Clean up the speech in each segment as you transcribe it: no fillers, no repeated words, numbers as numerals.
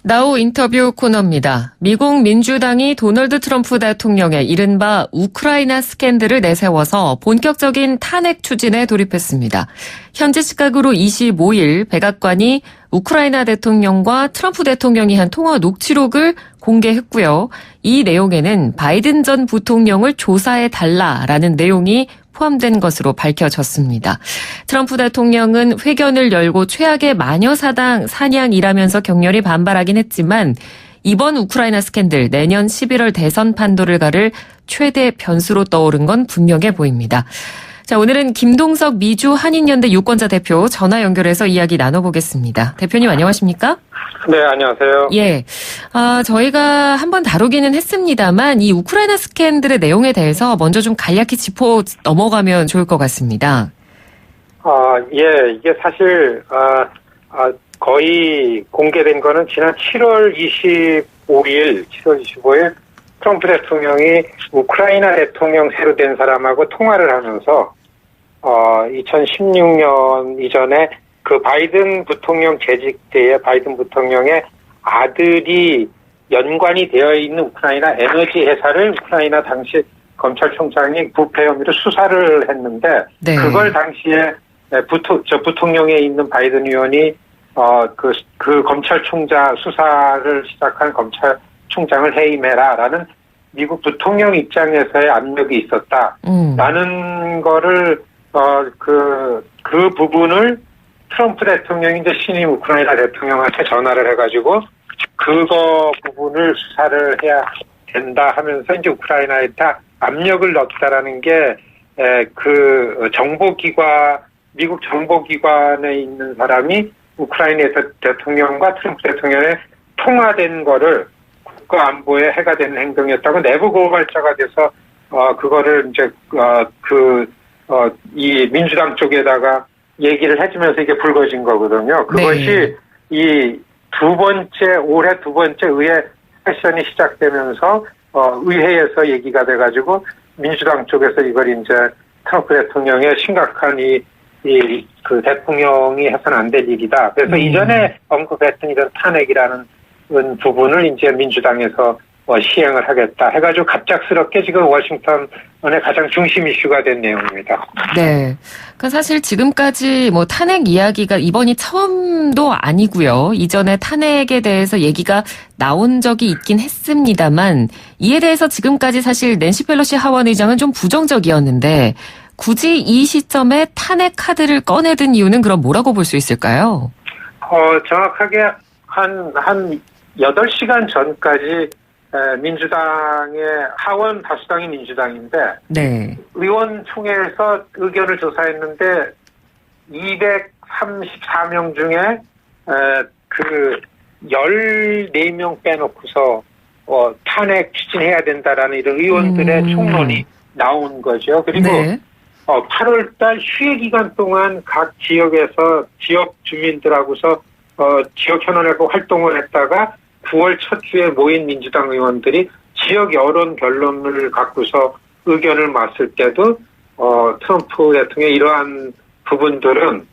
나우 인터뷰 코너입니다. 미국 민주당이 도널드 트럼프 대통령의 이른바 우크라이나 스캔들을 내세워서 본격적인 탄핵 추진에 돌입했습니다. 현지 시각으로 25일 백악관이 우크라이나 대통령과 트럼프 대통령이 한 통화 녹취록을 공개했고요. 이 내용에는 바이든 전 부통령을 조사해달라라는 내용이 포함된 것으로 밝혀졌습니다. 트럼프 대통령은 회견을 열고 최악의 마녀사당 사냥이라면서 격렬히 반발하긴 했지만 이번 우크라이나 스캔들 내년 11월 대선 판도를 가를 최대 변수로 떠오른 건 분명해 보입니다. 자, 오늘은 김동석 미주 한인연대 유권자 대표 전화 연결해서 이야기 나눠보겠습니다. 대표님 안녕하십니까? 네, 안녕하세요. 예. 저희가 한번 다루기는 했습니다만 이 우크라이나 스캔들의 내용에 대해서 먼저 좀 간략히 짚어 넘어가면 좋을 것 같습니다. 예, 이게 사실, 거의 공개된 거는 지난 7월 25일 트럼프 대통령이 우크라이나 대통령 새로 된 사람하고 통화를 하면서 2016년 이전에 그 바이든 부통령 재직 때에 바이든 부통령의 아들이 연관이 되어 있는 우크라이나 에너지 회사를 우크라이나 당시 검찰총장이 부패 혐의로 수사를 했는데 네. 그걸 당시에 부통령에 있는 바이든 의원이 그 검찰총장 수사를 시작한 검찰총장을 해임해라라는 미국 부통령 입장에서의 압력이 있었다라는 거를 그 부분을 트럼프 대통령이 이제 신임 우크라이나 대통령한테 전화를 해가지고 그거 부분을 수사를 해야 된다 하면서 이제 우크라이나에다 압력을 넣었다라는 게 그 미국 정보기관에 있는 사람이 우크라이나 대통령과 트럼프 대통령의 통화된 거를 국가 안보에 해가 되는 행동이었다고 내부 고발자가 돼서 그거를 이제 이 민주당 쪽에다가 얘기를 해주면서 이게 불거진 거거든요. 그것이 이 올해 두 번째 의회 세션이 시작되면서 의회에서 얘기가 돼가지고 민주당 쪽에서 이걸 이제 트럼프 대통령의 심각한 그 대통령이 해서는 안 될 일이다. 그래서 이전에 언급했던 이런 탄핵이라는 부분을 이제 민주당에서 시행을 하겠다 해가지고 갑작스럽게 지금 워싱턴의 가장 중심 이슈가 된 내용입니다. 네. 그러니까 사실 지금까지 탄핵 이야기가 이번이 처음도 아니고요. 이전에 탄핵에 대해서 얘기가 나온 적이 있긴 했습니다만 이에 대해서 지금까지 사실 낸시 펠로시 하원 의장은 좀 부정적이었는데 굳이 이 시점에 탄핵 카드를 꺼내든 이유는 그럼 뭐라고 볼 수 있을까요? 정확하게 한 8시간 전까지 민주당의 하원 다수당이 민주당인데 네. 의원총회에서 의견을 조사했는데 234명 중에 그 14명 빼놓고서 탄핵 추진해야 된다라는 이런 의원들의 총론이 나온 거죠. 그리고 네. 8월달 휴회 기간 동안 각 지역에서 지역 주민들하고서 지역 현안회고 활동을 했다가 9월 첫 주에 모인 민주당 의원들이 지역 여론 결론을 갖고서 의견을 맞을 때도 트럼프 대통령의 이러한 부분들은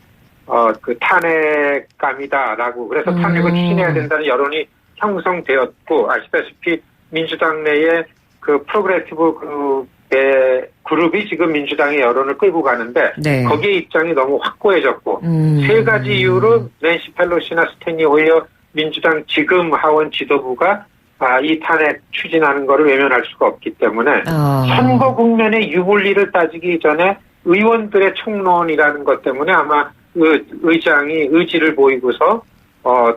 그 탄핵감이다라고 그래서 탄핵을 추진해야 된다는 여론이 형성되었고 아시다시피 민주당 내에 그 프로그레시브 그룹이 지금 민주당의 여론을 끌고 가는데 네. 거기에 입장이 너무 확고해졌고 세 가지 이유로 낸시 펠로시나 스탠리 호이어 민주당 지금 하원 지도부가 이 탄핵 추진하는 거를 외면할 수가 없기 때문에 선거 국면의 유불리를 따지기 전에 의원들의 총론이라는 것 때문에 아마 의장이 의지를 보이고서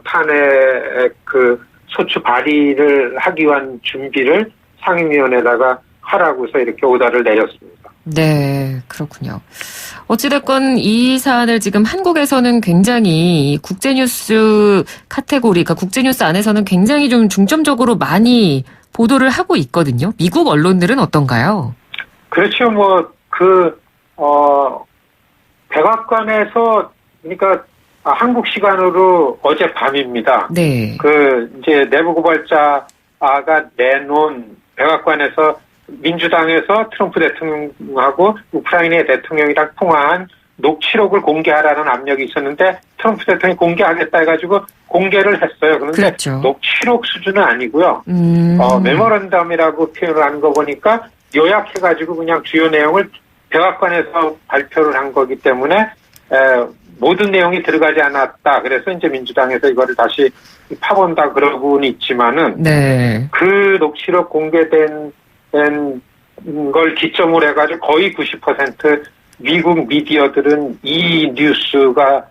탄핵 그 소추 발의를 하기 위한 준비를 상임위원회에다가 하라고서 이렇게 오더를 내렸습니다. 네, 그렇군요. 어찌됐건 이 사안을 지금 한국에서는 굉장히 국제뉴스 카테고리, 그러니까 국제뉴스 안에서는 굉장히 좀 중점적으로 많이 보도를 하고 있거든요. 미국 언론들은 어떤가요? 그렇죠. 백악관에서, 그러니까 한국 시간으로 어젯밤입니다. 네. 이제 내부 고발자가 내놓은 백악관에서 민주당에서 트럼프 대통령하고 우크라이나 대통령이랑 통화한 녹취록을 공개하라는 압력이 있었는데 트럼프 대통령이 공개하겠다 해가지고 공개를 했어요. 그런데 그렇죠. 녹취록 수준은 아니고요. 메모런덤이라고 표현을 하는 거 보니까 요약해가지고 그냥 주요 내용을 백악관에서 발표를 한 거기 때문에 모든 내용이 들어가지 않았다. 그래서 이제 민주당에서 이거를 다시 파본다 그러고는 있지만은 네. 그 녹취록 공개된 걸 기점으로 해가지고 거의 90% 미국 미디어들은 이 뉴스가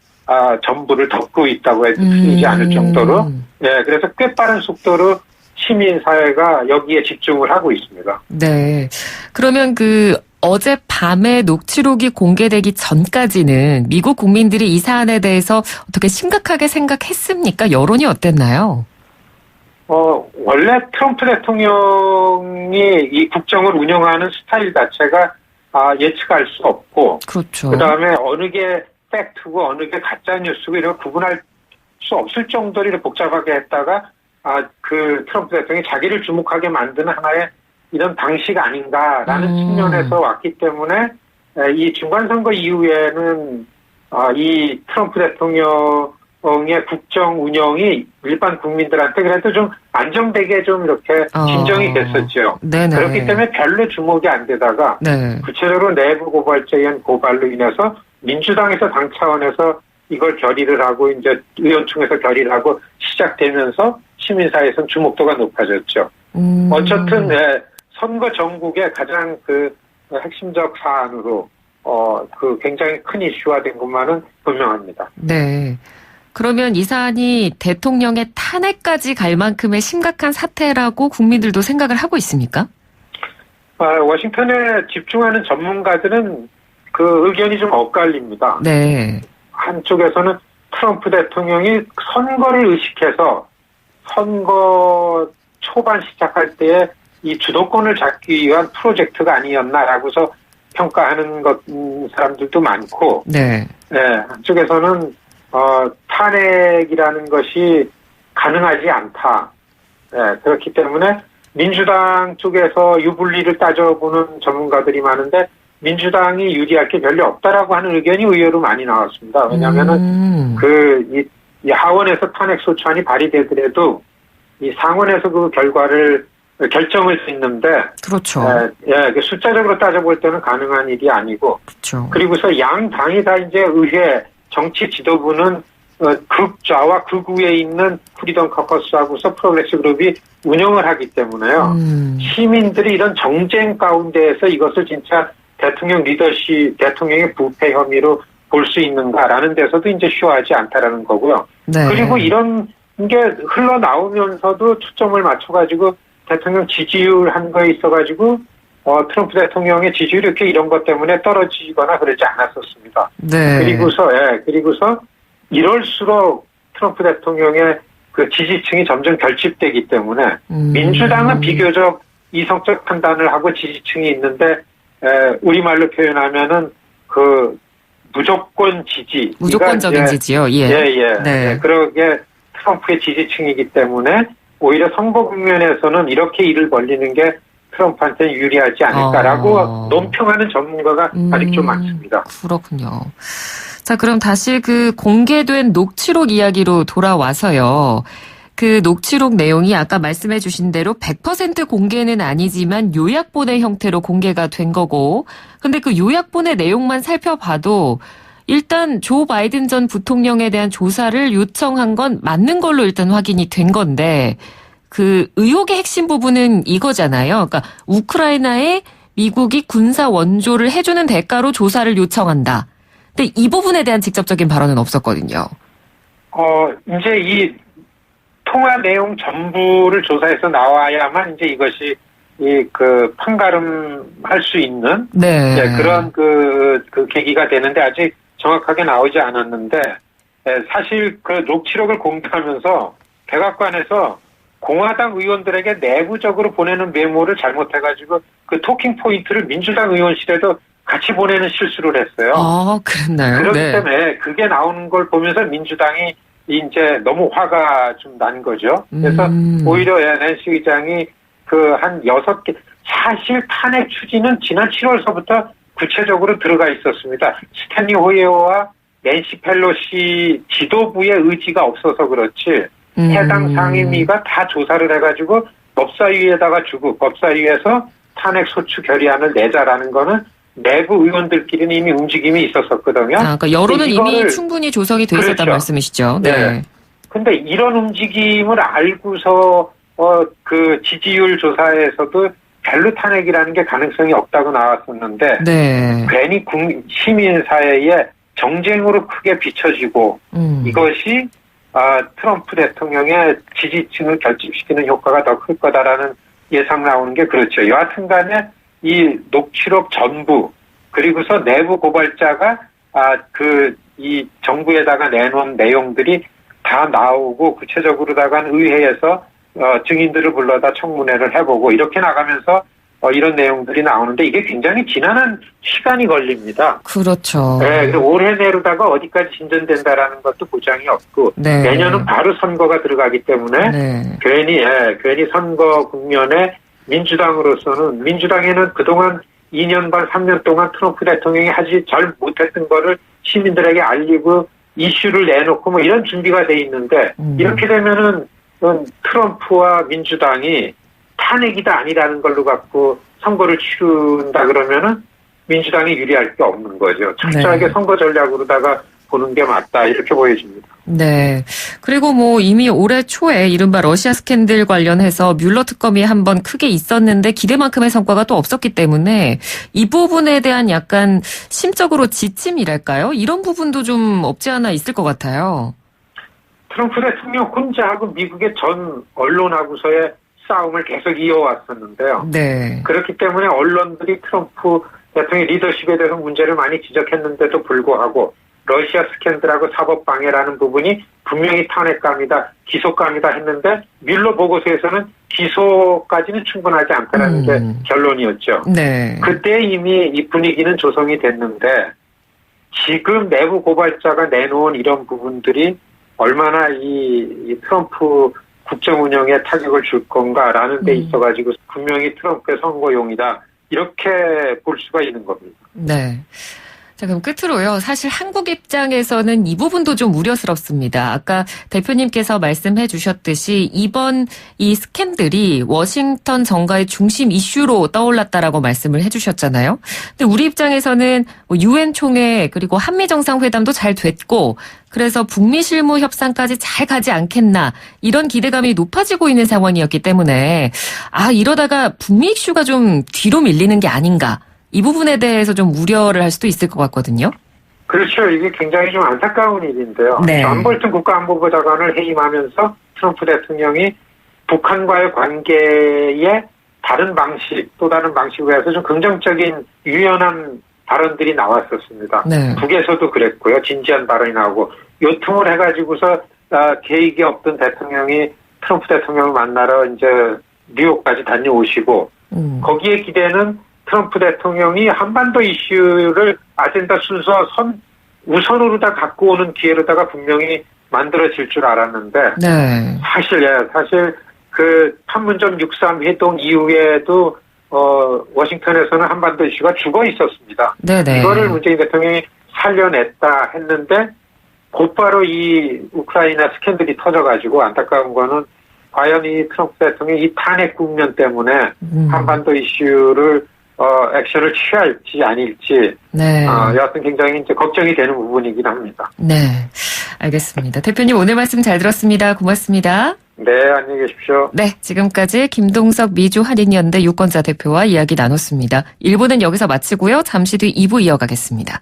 전부를 덮고 있다고 해도 틀리지 않을 정도로 네, 그래서 꽤 빠른 속도로 시민사회가 여기에 집중을 하고 있습니다. 네. 그러면 어젯밤에 녹취록이 공개되기 전까지는 미국 국민들이 이 사안에 대해서 어떻게 심각하게 생각했습니까? 여론이 어땠나요? 원래 트럼프 대통령이 이 국정을 운영하는 스타일 자체가 예측할 수 없고, 그렇죠. 그 다음에 어느 게 팩트고 어느 게 가짜 뉴스고 이런 구분할 수 없을 정도로 이렇게 복잡하게 했다가 그 트럼프 대통령이 자기를 주목하게 만드는 하나의 이런 방식 아닌가라는 측면에서 왔기 때문에 이 중간선거 이후에는 이 트럼프 대통령의 국정 운영이 일반 국민들한테 그래도 좀 안정되게 좀 이렇게 진정이 됐었죠. 네네. 그렇기 때문에 별로 주목이 안 되다가 네. 구체적으로 내부 고발자에 의한 고발로 인해서 민주당에서 당 차원에서 이걸 결의를 하고 이제 의원총회에서 결의를 하고 시작되면서 시민사회에서는 주목도가 높아졌죠. 어쨌든 선거 전국의 가장 핵심적 사안으로 굉장히 큰 이슈화 된 것만은 분명합니다. 네. 그러면 이 사안이 대통령의 탄핵까지 갈 만큼의 심각한 사태라고 국민들도 생각을 하고 있습니까? 워싱턴에 집중하는 전문가들은 그 의견이 좀 엇갈립니다. 네. 한쪽에서는 트럼프 대통령이 선거를 의식해서 선거 초반 시작할 때에 이 주도권을 잡기 위한 프로젝트가 아니었나라고서 평가하는 사람들도 많고, 네. 한쪽에서는 탄핵이라는 것이 가능하지 않다. 그렇기 때문에 민주당 쪽에서 유불리를 따져보는 전문가들이 많은데 민주당이 유리할 게 별로 없다라고 하는 의견이 의외로 많이 나왔습니다. 왜냐하면은 이 하원에서 탄핵 소추안이 발의되더라도 이 상원에서 그 결과를 결정할 수 있는데, 그렇죠. 숫자적으로 따져볼 때는 가능한 일이 아니고, 그렇죠. 그리고서 양 당이 다 이제 의회 정치 지도부는 극좌와 극우에 있는 프리덤 커커스하고서 프로그레스 그룹이 운영을 하기 때문에요. 시민들이 이런 정쟁 가운데에서 이것을 진짜 대통령 리더십, 대통령의 부패 혐의로 볼 수 있는가라는 데서도 이제 쉬워하지 않다라는 거고요. 네. 그리고 이런 게 흘러나오면서도 초점을 맞춰가지고 대통령 지지율 한 거에 있어가지고 트럼프 대통령의 지지율이 이렇게 이런 것 때문에 떨어지거나 그러지 않았었습니다. 네. 그리고서 이럴수록 트럼프 대통령의 그 지지층이 점점 결집되기 때문에 민주당은 비교적 이성적 판단을 하고 지지층이 있는데 우리말로 표현하면은 그 무조건 지지. 무조건적인 지지요. 예. 네. 그러게 트럼프의 지지층이기 때문에 오히려 선거 국면에서는 이렇게 일을 벌리는 게 트럼프한테는 유리하지 않을까라고 논평하는 전문가가 아직 좀 많습니다. 그렇군요. 자, 그럼 다시 공개된 녹취록 이야기로 돌아와서요. 그 녹취록 내용이 아까 말씀해 주신 대로 100% 공개는 아니지만 요약본의 형태로 공개가 된 거고, 근데 그 요약본의 내용만 살펴봐도 일단 조 바이든 전 부통령에 대한 조사를 요청한 건 맞는 걸로 일단 확인이 된 건데, 그 의혹의 핵심 부분은 이거잖아요. 그러니까 우크라이나에 미국이 군사 원조를 해주는 대가로 조사를 요청한다. 근데 이 부분에 대한 직접적인 발언은 없었거든요. 이제 이 통화 내용 전부를 조사해서 나와야만 이제 이것이 판가름할 수 있는 그런 그 계기가 되는데 아직 정확하게 나오지 않았는데 사실 그 녹취록을 공개하면서 백악관에서 공화당 의원들에게 내부적으로 보내는 메모를 잘못해가지고 그 토킹 포인트를 민주당 의원실에도 같이 보내는 실수를 했어요. 그랬나요? 그렇기 때문에 그게 나오는 걸 보면서 민주당이 이제 너무 화가 좀 난 거죠. 그래서 오히려 낸시 의장이 한 6개, 사실 탄핵 추진은 지난 7월서부터 구체적으로 들어가 있었습니다. 스탠리 호예어와 낸시 펠로시 지도부의 의지가 없어서 그렇지 해당 상임위가 다 조사를 해가지고 법사위에다가 주고 법사위에서 탄핵 소추 결의안을 내자라는 거는 내부 의원들끼리는 이미 움직임이 있었었거든요. 그러니까 여론은 이미 충분히 조성이 돼 있었다는 그렇죠. 말씀이시죠. 네. 근데 이런 움직임을 알고서 그 지지율 조사에서도 별로 탄핵이라는 게 가능성이 없다고 나왔었는데 네. 괜히 시민사회에 정쟁으로 크게 비춰지고 이것이 트럼프 대통령의 지지층을 결집시키는 효과가 더 클 거다라는 예상 나오는 게 그렇죠. 여하튼 간에 이 녹취록 전부 그리고서 내부 고발자가 이 정부에다가 내놓은 내용들이 다 나오고 구체적으로다가 의회에서 증인들을 불러다 청문회를 해보고 이렇게 나가면서 이런 내용들이 나오는데 이게 굉장히 지난한 시간이 걸립니다. 그렇죠. 네, 올해 내로다가 어디까지 진전된다라는 것도 보장이 없고 네. 내년은 바로 선거가 들어가기 때문에 네. 괜히 선거 국면에 민주당에는 그동안 2년 반 3년 동안 트럼프 대통령이 하지 잘 못했던 거를 시민들에게 알리고 이슈를 내놓고 뭐 이런 준비가 돼 있는데 이렇게 되면은 트럼프와 민주당이 탄핵이다 아니라는 걸로 갖고 선거를 치른다 그러면은 민주당이 유리할 게 없는 거죠. 철저하게 네. 선거 전략으로다가 보는 게 맞다 이렇게 보여집니다. 네. 그리고 뭐 이미 올해 초에 이른바 러시아 스캔들 관련해서 뮬러 특검이 한번 크게 있었는데 기대만큼의 성과가 또 없었기 때문에 이 부분에 대한 약간 심적으로 지침이랄까요? 이런 부분도 좀 없지 않아 있을 것 같아요. 트럼프 대통령 혼자하고 미국의 전 언론하고서의 싸움을 계속 이어왔었는데요. 네. 그렇기 때문에 언론들이 트럼프 대통령의 리더십에 대해서 문제를 많이 지적했는데도 불구하고 러시아 스캔들하고 사법방해라는 부분이 분명히 탄핵감이다, 기소감이다 했는데 뮬러 보고서에서는 기소까지는 충분하지 않다는 게 결론이었죠. 네. 그때 이미 이 분위기는 조성이 됐는데 지금 내부 고발자가 내놓은 이런 부분들이 얼마나 이 트럼프 국정 운영에 타격을 줄 건가라는 데 있어가지고 분명히 트럼프의 선거용이다. 이렇게 볼 수가 있는 겁니다. 네. 자, 그럼 끝으로요. 사실 한국 입장에서는 이 부분도 좀 우려스럽습니다. 아까 대표님께서 말씀해 주셨듯이 이번 이 스캔들이 워싱턴 정가의 중심 이슈로 떠올랐다라고 말씀을 해 주셨잖아요. 근데 우리 입장에서는 유엔 총회 그리고 한미 정상회담도 잘 됐고 그래서 북미 실무 협상까지 잘 가지 않겠나 이런 기대감이 높아지고 있는 상황이었기 때문에 이러다가 북미 이슈가 좀 뒤로 밀리는 게 아닌가. 이 부분에 대해서 좀 우려를 할 수도 있을 것 같거든요. 그렇죠. 이게 굉장히 좀 안타까운 일인데요. 네. 존 볼튼 국가안보보좌관을 해임하면서 트럼프 대통령이 북한과의 관계에 다른 방식, 또 다른 방식으로 해서 좀 긍정적인 유연한 발언들이 나왔었습니다. 네. 북에서도 그랬고요. 진지한 발언이 나오고 요통을 해가지고서 계획이 없던 대통령이 트럼프 대통령을 만나러 이제 뉴욕까지 다녀오시고 거기에 기대는 트럼프 대통령이 한반도 이슈를 아젠다 순서 우선으로 다 갖고 오는 기회로다가 분명히 만들어질 줄 알았는데 네. 사실 그 판문점 6.3 회동 이후에도 워싱턴에서는 한반도 이슈가 죽어 있었습니다. 네네. 이거를 문재인 대통령이 살려냈다 했는데 곧바로 이 우크라이나 스캔들이 터져가지고 안타까운 거는 과연 이 트럼프 대통령이 이 탄핵 국면 때문에 한반도 이슈를 액션을 취할지 아닐지, 네. 여하튼 굉장히 이제 걱정이 되는 부분이긴 합니다. 네. 알겠습니다. 대표님 오늘 말씀 잘 들었습니다. 고맙습니다. 네, 안녕히 계십시오. 네. 지금까지 김동석 미주 한인연대 유권자 대표와 이야기 나눴습니다. 1부는 여기서 마치고요. 잠시 뒤 2부 이어가겠습니다.